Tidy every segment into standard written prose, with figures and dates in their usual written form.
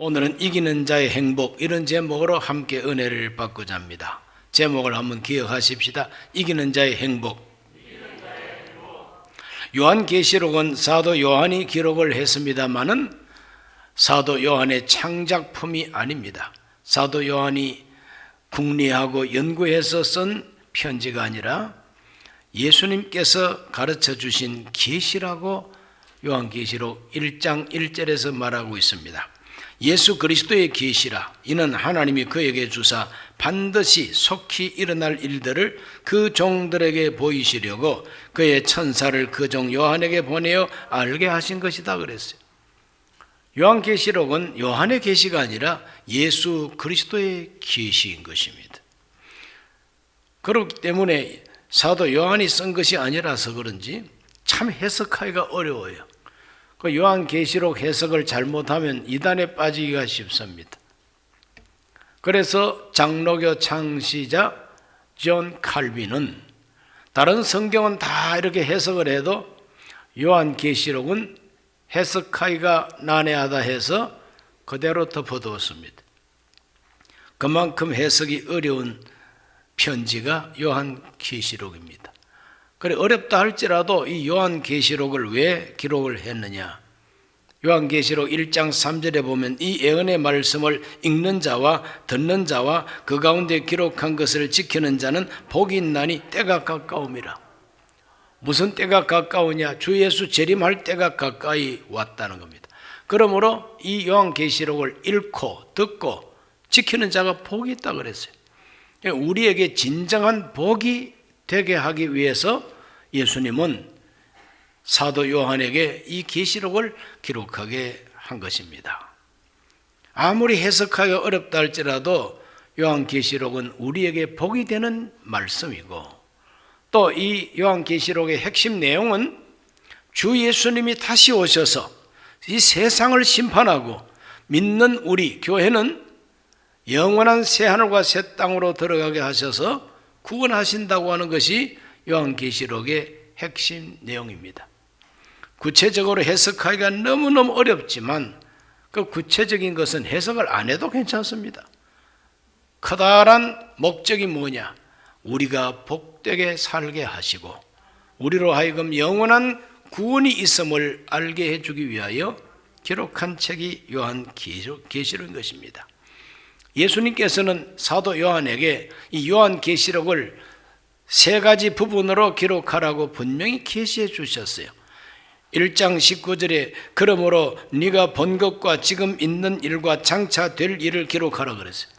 오늘은 이기는 자의 행복, 이런 제목으로 함께 은혜를 받고자 합니다. 제목을 한번 기억하십시다. 이기는 자의 행복. 요한계시록은 사도 요한이 기록을 했습니다마는 사도 요한의 창작품이 아닙니다. 사도 요한이 궁리하고 연구해서 쓴 편지가 아니라 예수님께서 가르쳐 주신 계시라고 요한계시록 1장 1절에서 말하고 있습니다. 예수 그리스도의 계시라, 이는 하나님이 그에게 주사 반드시 속히 일어날 일들을 그 종들에게 보이시려고 그의 천사를 그 종 요한에게 보내어 알게 하신 것이다 그랬어요. 요한계시록은 요한의 계시가 아니라 예수 그리스도의 계시인 것입니다. 그렇기 때문에 사도 요한이 쓴 것이 아니라서 그런지 참 해석하기가 어려워요. 그 요한계시록 해석을 잘못하면 이단에 빠지기가 쉽습니다. 그래서 장로교 창시자 존 칼빈은 다른 성경은 다 이렇게 해석을 해도 요한계시록은 해석하기가 난해하다 해서 그대로 덮어두었습니다. 그만큼 해석이 어려운 편지가 요한계시록입니다. 그래, 어렵다 할지라도 이 요한계시록을 왜 기록을 했느냐? 요한계시록 1장 3절에 보면 이 예언의 말씀을 읽는 자와 듣는 자와 그 가운데 기록한 것을 지키는 자는 복이 있나니 때가 가까움이라. 무슨 때가 가까우냐? 주 예수 재림할 때가 가까이 왔다는 겁니다. 그러므로 이 요한계시록을 읽고 듣고 지키는 자가 복이 있다 그랬어요. 우리에게 진정한 복이 되게 하기 위해서 예수님은 사도 요한에게 이 계시록을 기록하게 한 것입니다. 아무리 해석하기가 어렵다 할지라도 요한계시록은 우리에게 복이 되는 말씀이고, 또 이 요한계시록의 핵심 내용은 주 예수님이 다시 오셔서 이 세상을 심판하고 믿는 우리 교회는 영원한 새하늘과 새 땅으로 들어가게 하셔서 구원하신다고 하는 것이 요한계시록의 핵심 내용입니다. 구체적으로 해석하기가 너무너무 어렵지만 그 구체적인 것은 해석을 안 해도 괜찮습니다. 커다란 목적이 뭐냐? 우리가 복되게 살게 하시고 우리로 하여금 영원한 구원이 있음을 알게 해주기 위하여 기록한 책이 요한계시록인 것입니다. 예수님께서는 사도 요한에게 이 요한계시록을 세 가지 부분으로 기록하라고 분명히 계시해 주셨어요. 1장 19절에 그러므로 네가 본 것과 지금 있는 일과 장차 될 일을 기록하라 그랬어요.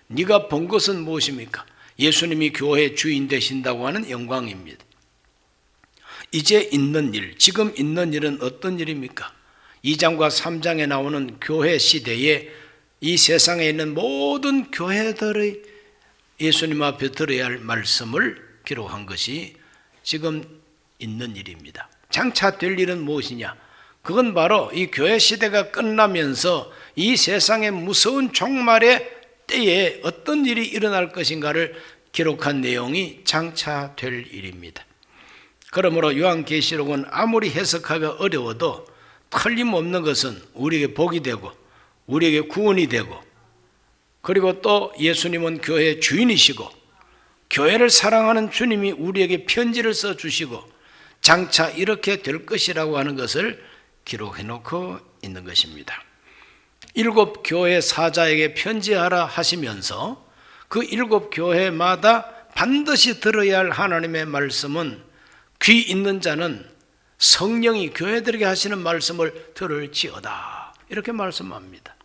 네가 본 것은 무엇입니까? 예수님이 교회의 주인 되신다고 하는 영광입니다. 이제 있는 일, 지금 있는 일은 어떤 일입니까? 2장과 3장에 나오는 교회 시대에 이 세상에 있는 모든 교회들의 예수님 앞에 들어야 할 말씀을 기록한 것이 지금 있는 일입니다. 장차 될 일은 무엇이냐? 그건 바로 이 교회 시대가 끝나면서 이 세상의 무서운 종말의 때에 어떤 일이 일어날 것인가를 기록한 내용이 장차 될 일입니다. 그러므로 요한계시록은 아무리 해석하기가 어려워도 틀림없는 것은 우리에게 복이 되고 우리에게 구원이 되고, 그리고 또 예수님은 교회의 주인이시고 교회를 사랑하는 주님이 우리에게 편지를 써주시고 장차 이렇게 될 것이라고 하는 것을 기록해 놓고 있는 것입니다. 7 교회 사자에게 편지하라 하시면서 그 7 교회마다 반드시 들어야 할 하나님의 말씀은 귀 있는 자는 성령이 교회들에게 하시는 말씀을 들을지어다, 이렇게 말씀합니다.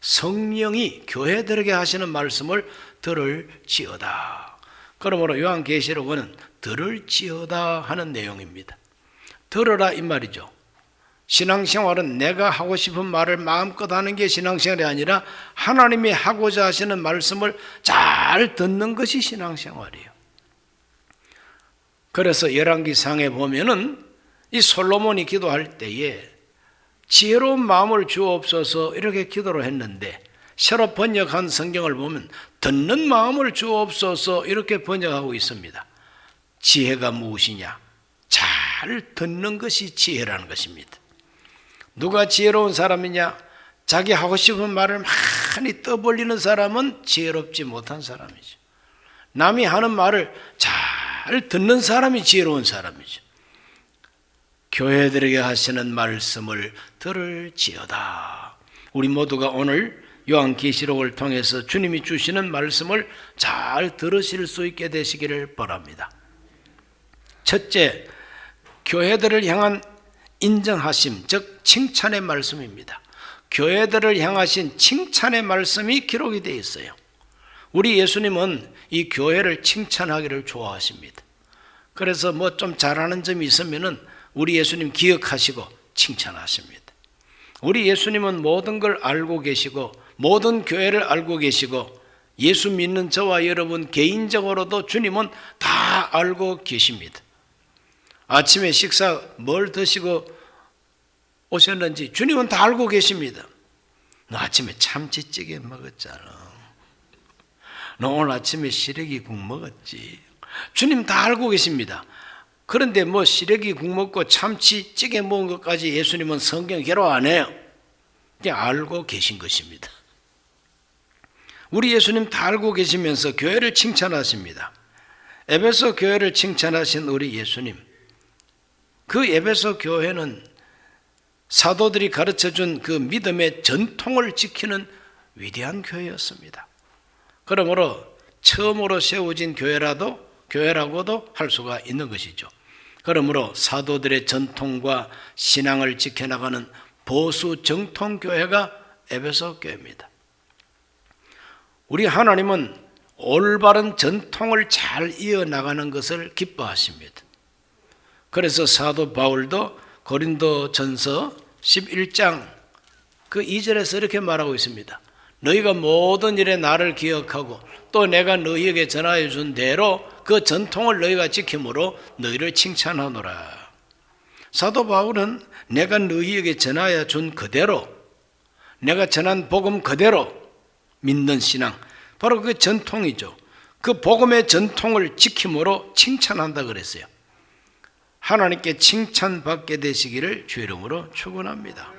성령이 교회들에게 하시는 말씀을 들을지어다. 그러므로 요한계시록은 들을지어다 하는 내용입니다. 들으라 이 말이죠. 신앙생활은 내가 하고 싶은 말을 마음껏 하는 게 신앙생활이 아니라 하나님이 하고자 하시는 말씀을 잘 듣는 것이 신앙생활이에요. 그래서 열왕기상에 보면은 이 솔로몬이 기도할 때에 지혜로운 마음을 주옵소서 이렇게 기도를 했는데, 새로 번역한 성경을 보면 듣는 마음을 주옵소서 이렇게 번역하고 있습니다. 지혜가 무엇이냐? 잘 듣는 것이 지혜라는 것입니다. 누가 지혜로운 사람이냐? 자기 하고 싶은 말을 많이 떠벌리는 사람은 지혜롭지 못한 사람이죠. 남이 하는 말을 잘 듣는 사람이 지혜로운 사람이죠. 교회들에게 하시는 말씀을 들을지어다. 우리 모두가 오늘 요한계시록을 통해서 주님이 주시는 말씀을 잘 들으실 수 있게 되시기를 바랍니다. 첫째, 교회들을 향한 인정하심, 즉 칭찬의 말씀입니다. 교회들을 향하신 칭찬의 말씀이 기록이 되어 있어요. 우리 예수님은 이 교회를 칭찬하기를 좋아하십니다. 그래서 뭐 좀 잘하는 점이 있으면은 우리 예수님 기억하시고 칭찬하십니다. 우리 예수님은 모든 걸 알고 계시고 모든 교회를 알고 계시고 예수 믿는 저와 여러분 개인적으로도 주님은 다 알고 계십니다. 아침에 식사 뭘 드시고 오셨는지 주님은 다 알고 계십니다. 너 아침에 참치찌개 먹었잖아. 너 오늘 아침에 시래기국 먹었지. 주님 다 알고 계십니다. 그런데 뭐 시래기국 먹고 참치찌개 먹은 것까지 예수님은 성경 기록 안 해요. 그냥 알고 계신 것입니다. 우리 예수님 다 알고 계시면서 교회를 칭찬하십니다. 에베소 교회를 칭찬하신 우리 예수님, 그 에베소 교회는 사도들이 가르쳐준 그 믿음의 전통을 지키는 위대한 교회였습니다. 그러므로 처음으로 세워진 교회라고도 할 수가 있는 것이죠. 그러므로 사도들의 전통과 신앙을 지켜나가는 보수 정통교회가 에베소 교회입니다. 우리 하나님은 올바른 전통을 잘 이어나가는 것을 기뻐하십니다. 그래서 사도 바울도 고린도전서 11장 그 2절에서 이렇게 말하고 있습니다. 너희가 모든 일에 나를 기억하고 또 내가 너희에게 전하여 준 대로 그 전통을 너희가 지킴으로 너희를 칭찬하노라. 사도 바울은 내가 너희에게 전하여 준 그대로, 내가 전한 복음 그대로 믿는 신앙, 바로 그 전통이죠. 그 복음의 전통을 지킴으로 칭찬한다 그랬어요. 하나님께 칭찬받게 되시기를 주의 이름으로 축원합니다.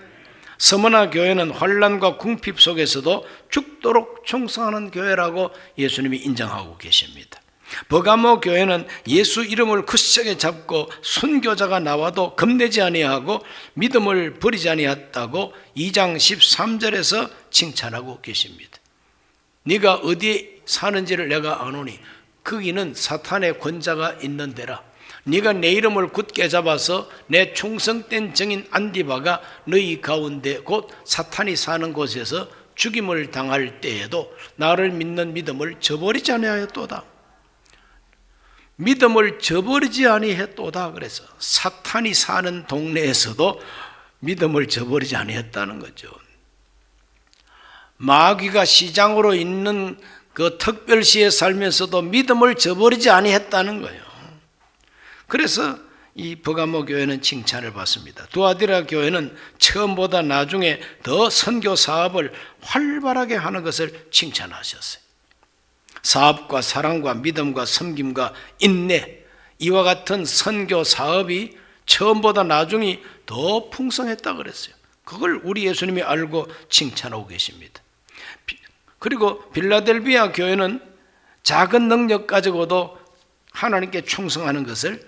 서머나 교회는 환난과 궁핍 속에서도 죽도록 충성하는 교회라고 예수님이 인정하고 계십니다. 버가모 교회는 예수 이름을 굳세게 잡고 순교자가 나와도 겁내지 아니하고 믿음을 버리지 아니했다고 2장 13절에서 칭찬하고 계십니다. 네가 어디에 사는지를 내가 아노니 거기는 사탄의 권자가 있는 데라. 네가 내 이름을 굳게 잡아서 내 충성된 증인 안디바가 너희 가운데 곧 사탄이 사는 곳에서 죽임을 당할 때에도 나를 믿는 믿음을 저버리지 아니하였도다. 믿음을 저버리지 아니했도다. 그래서 사탄이 사는 동네에서도 믿음을 저버리지 아니했다는 거죠. 마귀가 시장으로 있는 그 특별시에 살면서도 믿음을 저버리지 아니했다는 거예요. 그래서 이 버가모 교회는 칭찬을 받습니다. 두아디라 교회는 처음보다 나중에 더 선교 사업을 활발하게 하는 것을 칭찬하셨어요. 사업과 사랑과 믿음과 섬김과 인내, 이와 같은 선교 사업이 처음보다 나중에 더 풍성했다 그랬어요. 그걸 우리 예수님이 알고 칭찬하고 계십니다. 그리고 빌라델비아 교회는 작은 능력 가지고도 하나님께 충성하는 것을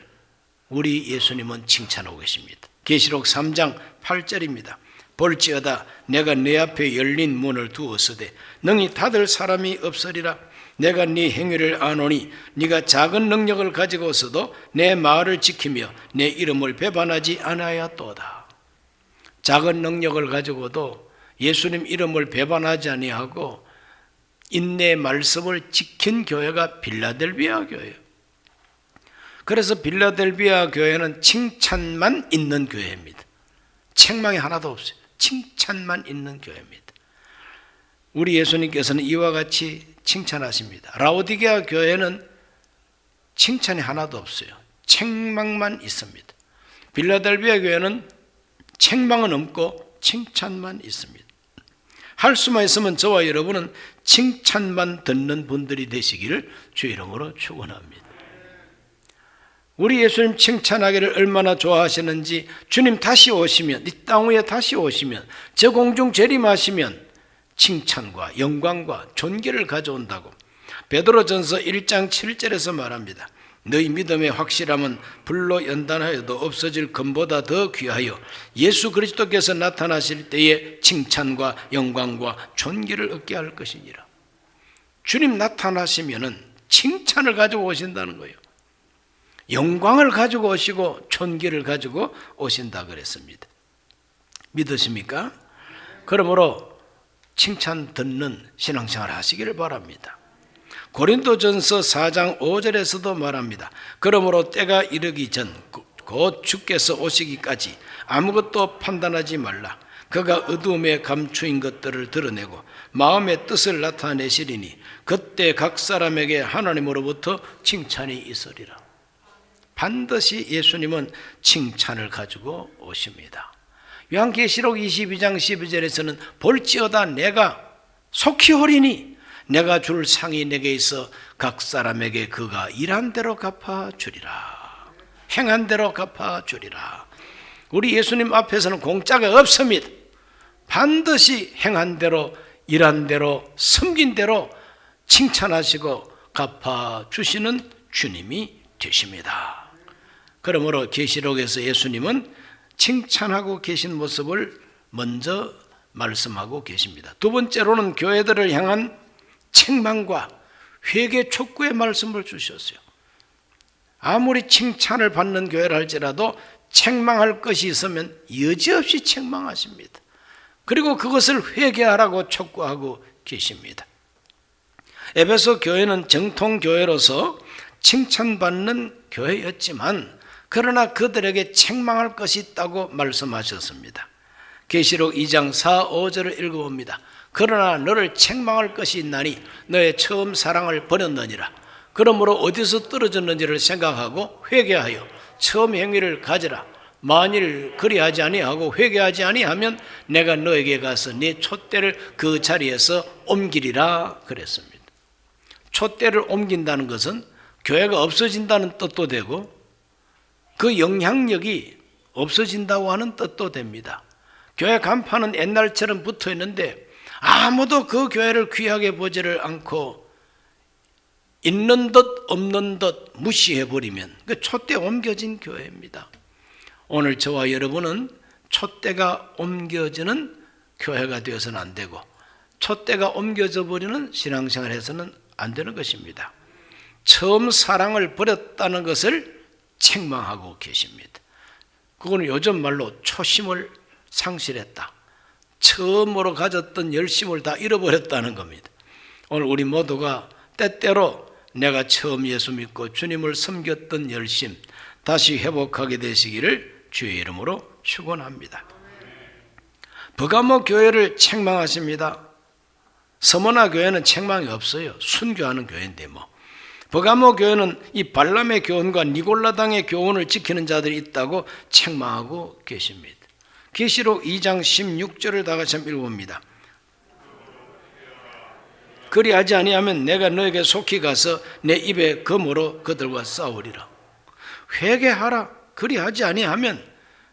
우리 예수님은 칭찬하고 계십니다. 계시록 3장 8절입니다. 볼지어다 내가 내 앞에 열린 문을 두었으되 능히 닫을 사람이 없으리라. 내가 네 행위를 아노니 네가 작은 능력을 가지고서도 내 말을 지키며 내 이름을 배반하지 아니하였도다. 작은 능력을 가지고도 예수님 이름을 배반하지 아니하고 인내의 말씀을 지킨 교회가 빌라델비아 교회예요. 그래서 빌라델비아 교회는 칭찬만 있는 교회입니다. 책망이 하나도 없어요. 칭찬만 있는 교회입니다. 우리 예수님께서는 이와 같이 칭찬하십니다. 라오디게아 교회는 칭찬이 하나도 없어요. 책망만 있습니다. 빌라델비아 교회는 책망은 없고 칭찬만 있습니다. 할 수만 있으면 저와 여러분은 칭찬만 듣는 분들이 되시기를 주의 이름으로 축원합니다. 우리 예수님 칭찬하기를 얼마나 좋아하시는지 주님 다시 오시면, 이 땅 위에 다시 오시면, 저 공중 재림하시면 칭찬과 영광과 존귀를 가져온다고 베드로전서 1장 7절에서 말합니다. 너희 믿음의 확실함은 불로 연단하여도 없어질 금보다 더 귀하여 예수 그리스도께서 나타나실 때에 칭찬과 영광과 존귀를 얻게 할 것이니라. 주님 나타나시면은 칭찬을 가지고 오신다는 거예요. 영광을 가지고 오시고 존귀를 가지고 오신다 그랬습니다. 믿으십니까? 그러므로 칭찬 듣는 신앙생활 하시기를 바랍니다. 고린도전서 4장 5절에서도 말합니다. 그러므로 때가 이르기 전 곧 주께서 오시기까지 아무것도 판단하지 말라. 그가 어두움에 감추인 것들을 드러내고 마음의 뜻을 나타내시리니 그때 각 사람에게 하나님으로부터 칭찬이 있으리라. 반드시 예수님은 칭찬을 가지고 오십니다. 요한계시록 22장 12절에서는 볼지어다 내가 속히 오리니 내가 줄 상이 내게 있어 각 사람에게 그가 일한 대로 갚아주리라. 행한 대로 갚아주리라. 우리 예수님 앞에서는 공짜가 없습니다. 반드시 행한 대로, 일한 대로, 섬긴 대로 칭찬하시고 갚아주시는 주님이 되십니다. 그러므로 계시록에서 예수님은 칭찬하고 계신 모습을 먼저 말씀하고 계십니다. 두 번째로는 교회들을 향한 책망과 회개 촉구의 말씀을 주셨어요. 아무리 칭찬을 받는 교회를 할지라도 책망할 것이 있으면 여지없이 책망하십니다. 그리고 그것을 회개하라고 촉구하고 계십니다. 에베소 교회는 정통교회로서 칭찬받는 교회였지만 그러나 그들에게 책망할 것이 있다고 말씀하셨습니다. 계시록 2장 4, 5절을 읽어봅니다. 그러나 너를 책망할 것이 있나니 너의 처음 사랑을 버렸느니라. 그러므로 어디서 떨어졌는지를 생각하고 회개하여 처음 행위를 가지라. 만일 그리하지 아니하고 회개하지 아니하면 내가 너에게 가서 네 촛대를 그 자리에서 옮기리라 그랬습니다. 촛대를 옮긴다는 것은 교회가 없어진다는 뜻도 되고 그 영향력이 없어진다고 하는 뜻도 됩니다. 교회 간판은 옛날처럼 붙어 있는데 아무도 그 교회를 귀하게 보지를 않고 있는 듯 없는 듯 무시해버리면 그 촛대 옮겨진 교회입니다. 오늘 저와 여러분은 촛대가 옮겨지는 교회가 되어서는 안 되고 촛대가 옮겨져 버리는 신앙생활을 해서는 안 되는 것입니다. 처음 사랑을 버렸다는 것을 책망하고 계십니다. 그거는 요즘 말로 초심을 상실했다. 처음으로 가졌던 열심을 다 잃어버렸다는 겁니다. 오늘 우리 모두가 때때로 내가 처음 예수 믿고 주님을 섬겼던 열심 다시 회복하게 되시기를 주의 이름으로 축원합니다. 버가모 교회를 책망하십니다. 서머나 교회는 책망이 없어요. 순교하는 교회인데 뭐. 버가모 교회는 이 발람의 교훈과 니골라당의 교훈을 지키는 자들이 있다고 책망하고 계십니다. 계시록 2장 16절을 다 같이 한번 읽어봅니다. 그리하지 아니하면 내가 너에게 속히 가서 내 입에 검으로 그들과 싸우리라. 회개하라. 그리하지 아니하면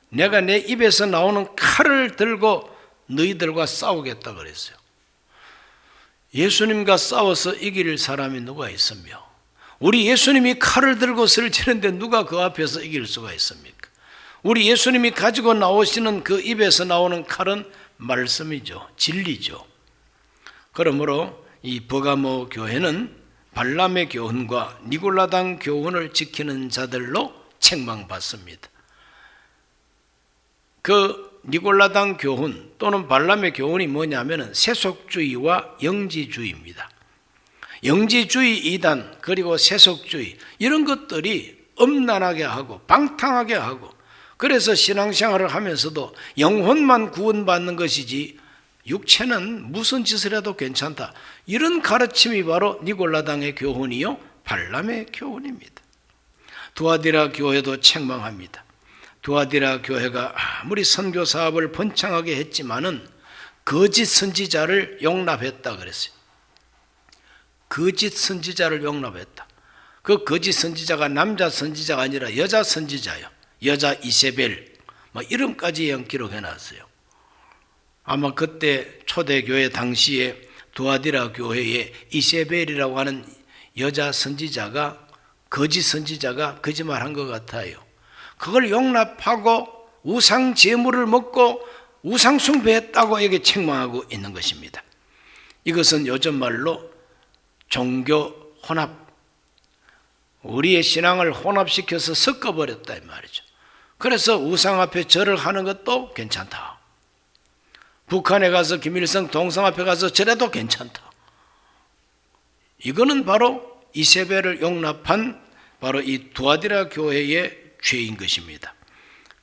내가 내 입에서 나오는 칼을 들고 너희들과 싸우겠다 그랬어요. 예수님과 싸워서 이길 사람이 누가 있으며 우리 예수님이 칼을 들고 설치는데 누가 그 앞에서 이길 수가 있습니까? 우리 예수님이 가지고 나오시는 그 입에서 나오는 칼은 말씀이죠. 진리죠. 그러므로 이 버가모 교회는 발람의 교훈과 니골라당 교훈을 지키는 자들로 책망받습니다. 그 니골라당 교훈 또는 발람의 교훈이 뭐냐면 세속주의와 영지주의입니다. 영지주의 이단 그리고 세속주의 이런 것들이 엄난하게 하고 방탕하게 하고 그래서 신앙생활을 하면서도 영혼만 구원받는 것이지 육체는 무슨 짓을 해도 괜찮다. 이런 가르침이 바로 니골라당의 교훈이요 발람의 교훈입니다. 두아디라 교회도 책망합니다. 두아디라 교회가 아무리 선교 사업을 번창하게 했지만은 거짓 선지자를 용납했다 그랬어요. 거짓 선지자를 용납했다. 그 거짓 선지자가 남자 선지자가 아니라 여자 선지자요. 여자 이세벨, 뭐 이름까지 기록해 놨어요. 아마 그때 초대교회 당시에 두아디라 교회에 이세벨이라고 하는 여자 선지자가, 거짓 선지자가 거짓말한 것 같아요. 그걸 용납하고 우상 제물을 먹고 우상 숭배했다고 여기 책망하고 있는 것입니다. 이것은 요즘 말로 종교 혼합, 우리의 신앙을 혼합시켜서 섞어버렸다 이 말이죠. 그래서 우상 앞에 절을 하는 것도 괜찮다. 북한에 가서 김일성 동상 앞에 가서 절해도 괜찮다. 이거는 바로 이세벨을 용납한 바로 이 두아디라 교회의 죄인 것입니다.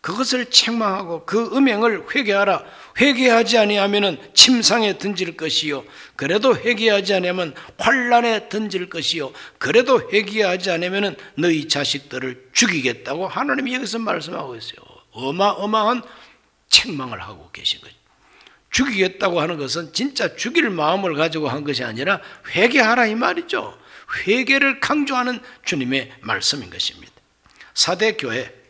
그것을 책망하고 그 음행을 회개하라. 회개하지 아니하면 침상에 던질 것이요, 그래도 회개하지 아니하면 환란에 던질 것이요, 그래도 회개하지 않으면 너희 자식들을 죽이겠다고 하나님이 여기서 말씀하고 있어요. 어마어마한 책망을 하고 계신 거죠. 죽이겠다고 하는 것은 진짜 죽일 마음을 가지고 한 것이 아니라 회개하라 이 말이죠. 회개를 강조하는 주님의 말씀인 것입니다. 사대교회,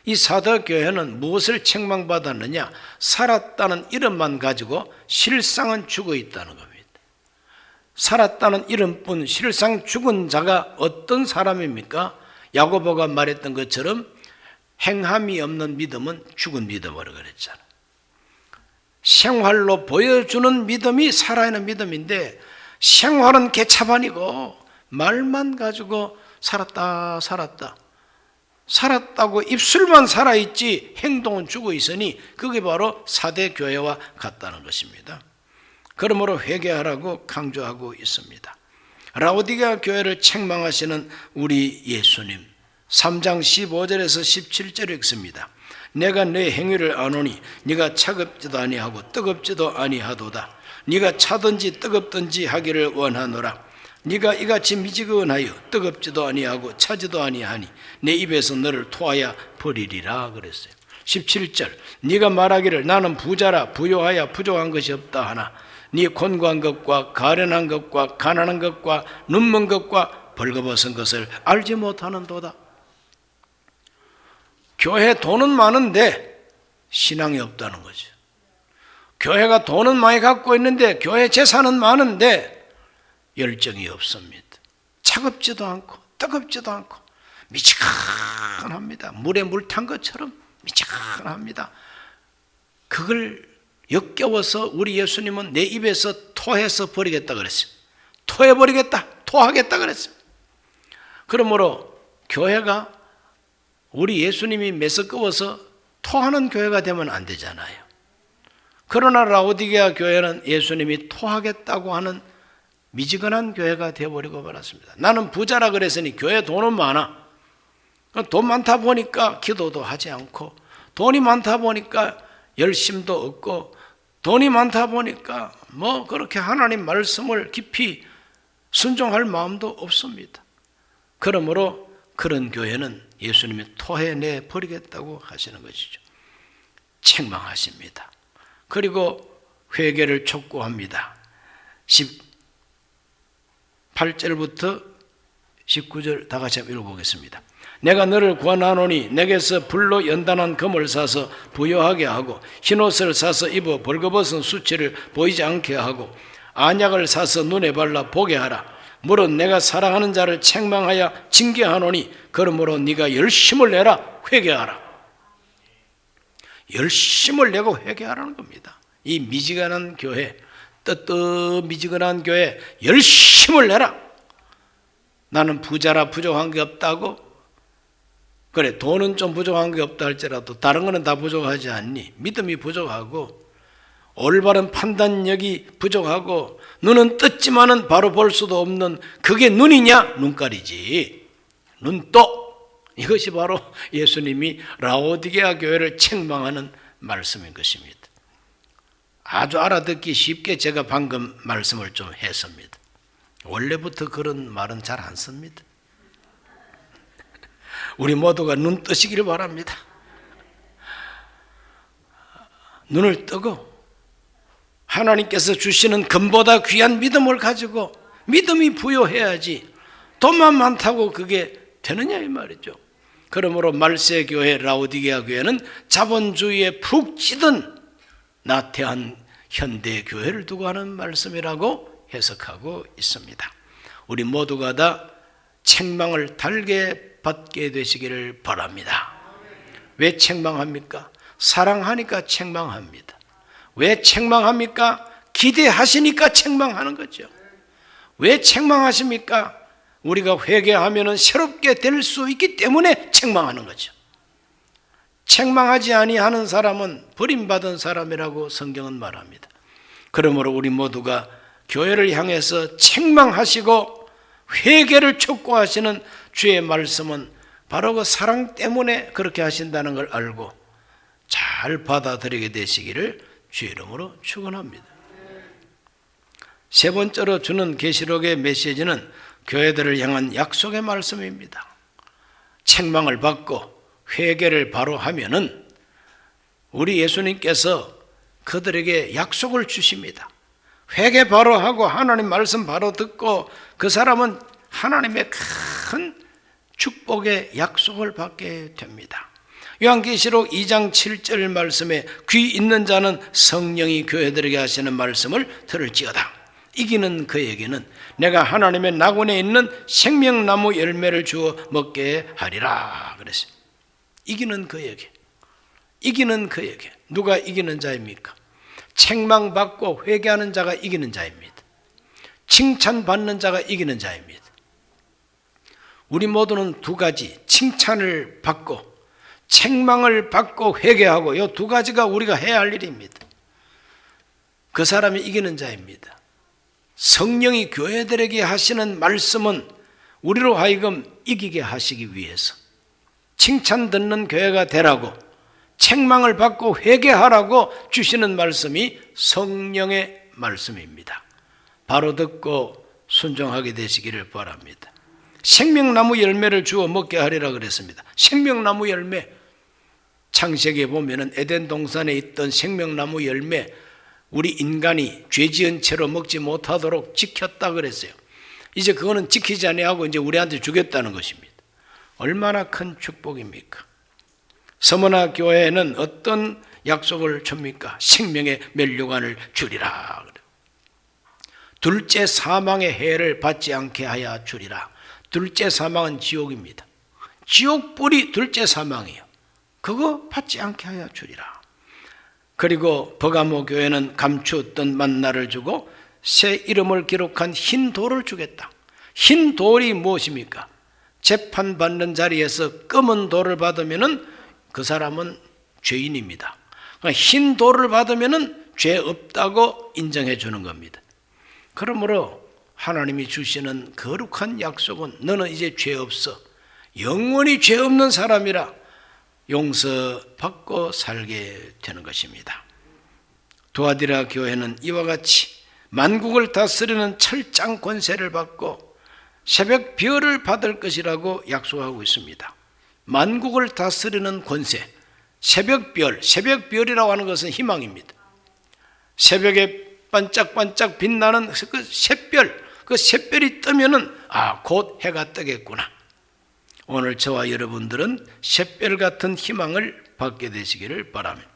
이 사도교회는 무엇을 책망받았느냐? 살았다는 이름만 가지고 실상은 죽어 있다는 겁니다. 살았다는 이름뿐 실상 죽은 자가 어떤 사람입니까? 야고보가 말했던 것처럼 행함이 없는 믿음은 죽은 믿음으로 그랬잖아요. 생활로 보여주는 믿음이 살아있는 믿음인데, 생활은 개차반이고 말만 가지고 살았다 살았다고 입술만 살아있지 행동은 죽어 있으니 그게 바로 사대교회와 같다는 것입니다. 그러므로 회개하라고 강조하고 있습니다. 라오디게아 교회를 책망하시는 우리 예수님, 3장 15절에서 17절에 읽습니다. 내가 내 행위를 아노니 네가 차갑지도 아니하고 뜨겁지도 아니하도다. 네가 차든지 뜨겁든지 하기를 원하노라. 네가 이같이 미지근하여 뜨겁지도 아니하고 차지도 아니하니 내 입에서 너를 토하여 버리리라 그랬어요. 17절, 네가 말하기를 나는 부자라 부요하여 부족한 것이 없다 하나 네 곤고한 것과 가련한 것과 가난한 것과 눈먼 것과 벌거벗은 것을 알지 못하는도다. 교회 돈은 많은데 신앙이 없다는 거죠. 교회가 돈은 많이 갖고 있는데 교회 재산은 많은데 열정이 없습니다. 차갑지도 않고 뜨겁지도 않고 미지근합니다. 물에 물 탄 것처럼 미지근합니다. 그걸 역겨워서 우리 예수님은 내 입에서 토해서 버리겠다 그랬어요. 토해버리겠다, 토하겠다 그랬어요. 그러므로 교회가 우리 예수님이 메스꺼워서 토하는 교회가 되면 안 되잖아요. 그러나 라오디게아 교회는 예수님이 토하겠다고 하는 미지근한 교회가 되어버리고 말았습니다. 나는 부자라 그랬으니 교회 돈은 많아. 돈 많다 보니까 기도도 하지 않고, 돈이 많다 보니까 열심도 없고, 돈이 많다 보니까 뭐 그렇게 하나님 말씀을 깊이 순종할 마음도 없습니다. 그러므로 그런 교회는 예수님이 토해내 버리겠다고 하시는 것이죠. 책망하십니다. 그리고 회개를 촉구합니다. 8절부터 19절 다 같이 한번 읽어보겠습니다. 내가 너를 구원하노니 내게서 불로 연단한 금을 사서 부요하게 하고 흰옷을 사서 입어 벌거벗은 수치를 보이지 않게 하고 안약을 사서 눈에 발라 보게 하라. 물은 내가 사랑하는 자를 책망하여 징계하노니 그러므로 네가 열심을 내라. 회개하라. 열심을 내고 회개하라는 겁니다. 이 미지근한 교회, 미지근한 교회 열심을 내라. 나는 부자라 부족한 게 없다고? 그래, 돈은 좀 부족한 게 없다 할지라도 다른 거는 다 부족하지 않니? 믿음이 부족하고 올바른 판단력이 부족하고 눈은 떴지만은 바로 볼 수도 없는 그게 눈이냐? 눈깔이지. 눈떠. 이것이 바로 예수님이 라오디게아 교회를 책망하는 말씀인 것입니다. 아주 알아듣기 쉽게 제가 방금 말씀을 좀 했습니다. 원래부터 그런 말은 잘 안 씁니다. 우리 모두가 눈 뜨시기를 바랍니다. 눈을 뜨고 하나님께서 주시는 금보다 귀한 믿음을 가지고 믿음이 부여해야지 돈만 많다고 그게 되느냐 이 말이죠. 그러므로 말세 교회, 라오디게아 교회는 자본주의에 푹 찌든 나태한 현대 교회를 두고 하는 말씀이라고 해석하고 있습니다. 우리 모두가 다 책망을 달게 받게 되시기를 바랍니다. 왜 책망합니까? 사랑하니까 책망합니다. 왜 책망합니까? 기대하시니까 책망하는 거죠. 왜 책망하십니까? 우리가 회개하면 새롭게 될 수 있기 때문에 책망하는 거죠. 책망하지 아니하는 사람은 버림받은 사람이라고 성경은 말합니다. 그러므로 우리 모두가 교회를 향해서 책망하시고 회개를 촉구하시는 주의 말씀은 바로 그 사랑 때문에 그렇게 하신다는 걸 알고 잘 받아들이게 되시기를 주의 이름으로 축원합니다. 세 번째로 주는 계시록의 메시지는 교회들을 향한 약속의 말씀입니다. 책망을 받고 회개를 바로 하면은 우리 예수님께서 그들에게 약속을 주십니다. 회개 바로 하고 하나님 말씀 바로 듣고 그 사람은 하나님의 큰 축복의 약속을 받게 됩니다. 요한계시록 2장 7절 말씀에 귀 있는 자는 성령이 교회들에게 하시는 말씀을 들을지어다. 이기는 그에게는 내가 하나님의 낙원에 있는 생명나무 열매를 주어 먹게 하리라 그랬어요. 이기는 그에게. 누가 이기는 자입니까? 책망받고 회개하는 자가 이기는 자입니다. 칭찬받는 자가 이기는 자입니다. 우리 모두는 두 가지, 칭찬을 받고 책망을 받고 회개하고 이 두 가지가 우리가 해야 할 일입니다. 그 사람이 이기는 자입니다. 성령이 교회들에게 하시는 말씀은 우리로 하여금 이기게 하시기 위해서 칭찬 듣는 교회가 되라고 책망을 받고 회개하라고 주시는 말씀이 성령의 말씀입니다. 바로 듣고 순종하게 되시기를 바랍니다. 생명나무 열매를 주어 먹게 하리라 그랬습니다. 생명나무 열매, 창세기에 보면은 에덴 동산에 있던 생명나무 열매, 우리 인간이 죄 지은 채로 먹지 못하도록 지켰다 그랬어요. 이제 그거는 지키지 아니하고 이제 우리한테 주겠다는 것입니다. 얼마나 큰 축복입니까? 서머나 교회에는 어떤 약속을 줍니까? 생명의 면류관을 주리라. 둘째 사망의 해를 받지 않게 하여 주리라. 둘째 사망은 지옥입니다. 지옥불이 둘째 사망이에요. 그거 받지 않게 하여 주리라. 그리고 버가모 교회는 감추었던 만나를 주고 새 이름을 기록한 흰 돌을 주겠다. 흰 돌이 무엇입니까? 재판받는 자리에서 검은 돌을 받으면 그 사람은 죄인입니다. 흰 돌을 받으면 죄 없다고 인정해 주는 겁니다. 그러므로 하나님이 주시는 거룩한 약속은 너는 이제 죄 없어. 영원히 죄 없는 사람이라 용서받고 살게 되는 것입니다. 두아디라 교회는 이와 같이 만국을 다스리는 철장 권세를 받고 새벽 별을 받을 것이라고 약속하고 있습니다. 만국을 다스리는 권세, 새벽별이라고 하는 것은 희망입니다. 새벽에 반짝반짝 빛나는 그 샛별, 그 샛별이 뜨면은 곧 해가 뜨겠구나. 오늘 저와 여러분들은 샛별 같은 희망을 받게 되시기를 바랍니다.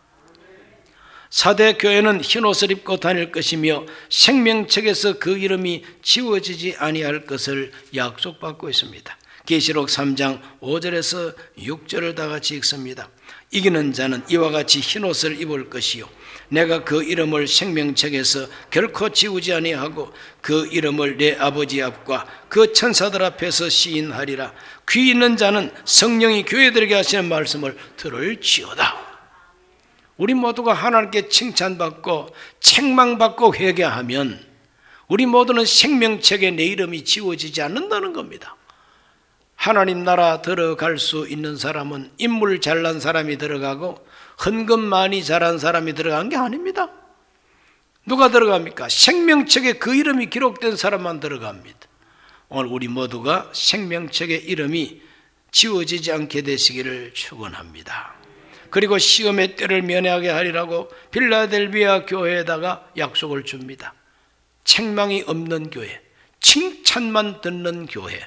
사대 교회는 흰옷을 입고 다닐 것이며 생명책에서 그 이름이 지워지지 아니할 것을 약속받고 있습니다. 계시록 3장 5절에서 6절을 다 같이 읽습니다. 이기는 자는 이와 같이 흰옷을 입을 것이요 내가 그 이름을 생명책에서 결코 지우지 아니하고 그 이름을 내 아버지 앞과 그 천사들 앞에서 시인하리라. 귀 있는 자는 성령이 교회들에게 하시는 말씀을 들을지어다. 우리 모두가 하나님께 칭찬받고 책망받고 회개하면 우리 모두는 생명책에 내 이름이 지워지지 않는다는 겁니다. 하나님 나라 들어갈 수 있는 사람은 인물 잘난 사람이 들어가고 헌금 많이 잘한 사람이 들어간 게 아닙니다. 누가 들어갑니까? 생명책에 그 이름이 기록된 사람만 들어갑니다. 오늘 우리 모두가 생명책의 이름이 지워지지 않게 되시기를 축원합니다. 그리고 시험의 때를 면하게 하리라고 빌라델비아 교회에다가 약속을 줍니다. 책망이 없는 교회, 칭찬만 듣는 교회,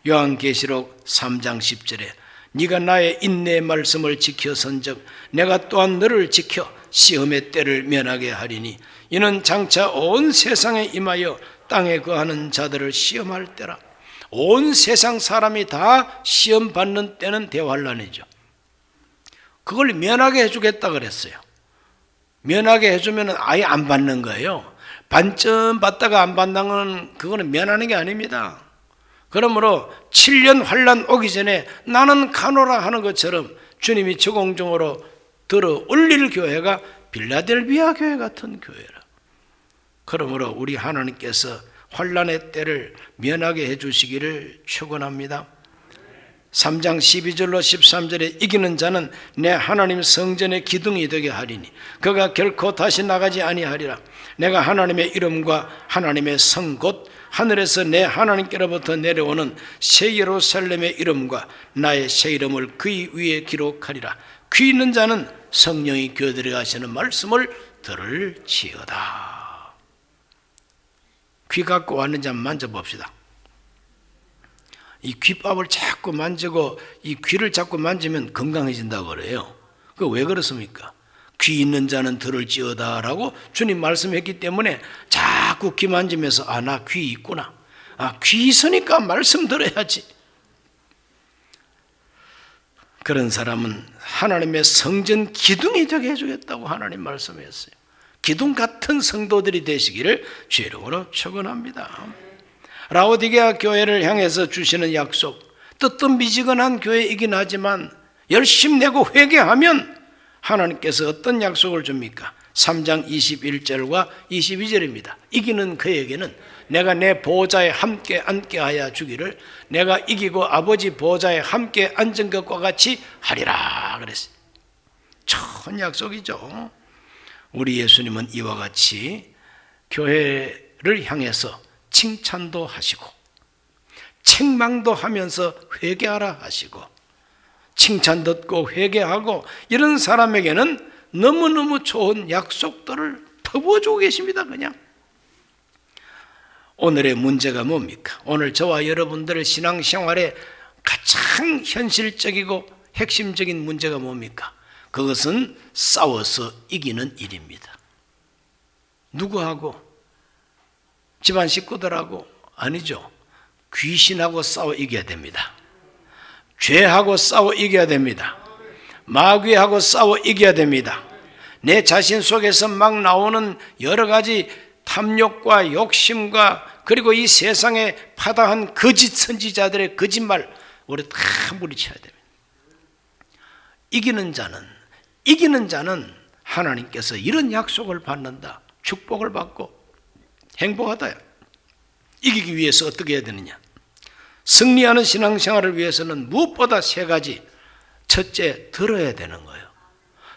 요한계시록 3장 10절에 네가 나의 인내의 말씀을 지켜선즉 내가 또한 너를 지켜 시험의 때를 면하게 하리니 이는 장차 온 세상에 임하여 땅에 거하는 자들을 시험할 때라. 온 세상 사람이 다 시험 받는 때는 대환란이죠. 그걸 면하게 해주겠다 그랬어요. 면하게 해주면 아예 안 받는 거예요. 반쯤 받다가 안 받는 건 그거는 면하는 게 아닙니다. 그러므로 7년 환란 오기 전에 나는 가노라 하는 것처럼 주님이 저공중으로 들어 올릴 교회가 빌라델비아 교회 같은 교회라. 그러므로 우리 하나님께서 환란의 때를 면하게 해주시기를 축원합니다. 3장 12절로 13절에 이기는 자는 내 하나님 성전의 기둥이 되게 하리니 그가 결코 다시 나가지 아니하리라. 내가 하나님의 이름과 하나님의 성 곧 하늘에서 내 하나님께로부터 내려오는 새 예루살렘의 이름과 나의 새 이름을 그의 위에 기록하리라. 귀 있는 자는 성령이 교회들에 가시는 말씀을 들을지어다. 귀 갖고 왔는지 한번 만져봅시다. 이 귓밥을 자꾸 만지고 이 귀를 자꾸 만지면 건강해진다고 그래요. 그 왜 그렇습니까? 귀 있는 자는 들을지어다 라고 주님 말씀했기 때문에 자꾸 귀 만지면서 아, 나 귀 있구나. 아, 귀 있으니까 말씀 들어야지. 그런 사람은 하나님의 성전 기둥이 되게 해주겠다고 하나님 말씀했어요. 기둥 같은 성도들이 되시기를 주의 이름으로 축원합니다. 라오디게아 교회를 향해서 주시는 약속, 뜨뜻미지근한 교회이긴 하지만 열심히 내고 회개하면 하나님께서 어떤 약속을 줍니까? 3장 21절과 22절입니다. 이기는 그에게는 내가 내 보좌에 함께 앉게 하여 주기를 내가 이기고 아버지 보좌에 함께 앉은 것과 같이 하리라 그랬어요. 좋은 약속이죠. 우리 예수님은 이와 같이 교회를 향해서 칭찬도 하시고 책망도 하면서 회개하라 하시고 칭찬 듣고 회개하고 이런 사람에게는 너무너무 좋은 약속들을 퍼부어주고 계십니다. 그냥 오늘의 문제가 뭡니까? 오늘 저와 여러분들의 신앙생활에 가장 현실적이고 핵심적인 문제가 뭡니까? 그것은 싸워서 이기는 일입니다. 누구하고? 집안 식구들하고? 아니죠. 귀신하고 싸워 이겨야 됩니다. 죄하고 싸워 이겨야 됩니다. 마귀하고 싸워 이겨야 됩니다. 내 자신 속에서 막 나오는 여러 가지 탐욕과 욕심과 그리고 이 세상에 파다한 거짓 선지자들의 거짓말 우리 다 물리쳐야 됩니다. 이기는 자는 하나님께서 이런 약속을 받는다. 축복을 받고 행복하다. 이기기 위해서 어떻게 해야 되느냐? 승리하는 신앙생활을 위해서는 무엇보다 세 가지. 첫째, 들어야 되는 거예요.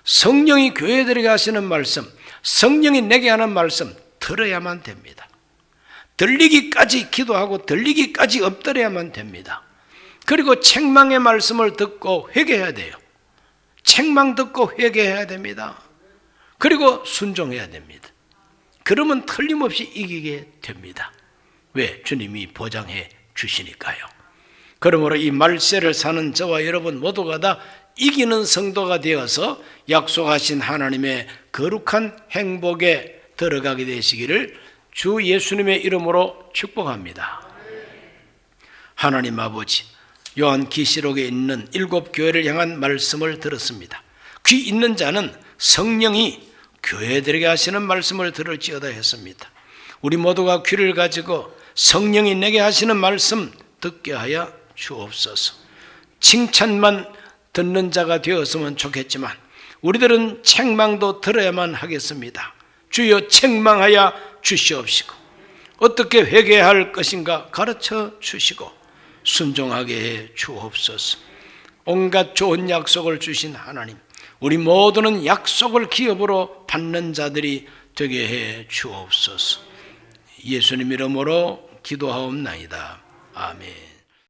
성령이 교회들에게 하시는 말씀, 성령이 내게 하는 말씀 들어야만 됩니다. 들리기까지 기도하고 들리기까지 엎드려야만 됩니다. 그리고 책망의 말씀을 듣고 회개해야 돼요. 책망 듣고 회개해야 됩니다. 그리고 순종해야 됩니다. 그러면 틀림없이 이기게 됩니다. 왜? 주님이 보장해 주시니까요. 그러므로 이 말세를 사는 저와 여러분 모두가 다 이기는 성도가 되어서 약속하신 하나님의 거룩한 행복에 들어가게 되시기를 주 예수님의 이름으로 축복합니다. 하나님 아버지, 요한계시록에 있는 7교회를 향한 말씀을 들었습니다. 귀 있는 자는 성령이 교회들에게 하시는 말씀을 들을지어다 했습니다. 우리 모두가 귀를 가지고 성령이 내게 하시는 말씀 듣게 하여 주옵소서. 칭찬만 듣는 자가 되었으면 좋겠지만 우리들은 책망도 들어야만 하겠습니다. 주여 책망하여 주시옵시고 어떻게 회개할 것인가 가르쳐 주시고 순종하게 해 주옵소서. 온갖 좋은 약속을 주신 하나님, 우리 모두는 약속을 기업으로 받는 자들이 되게 해 주옵소서. 예수님 이름으로 기도하옵나이다. 아멘.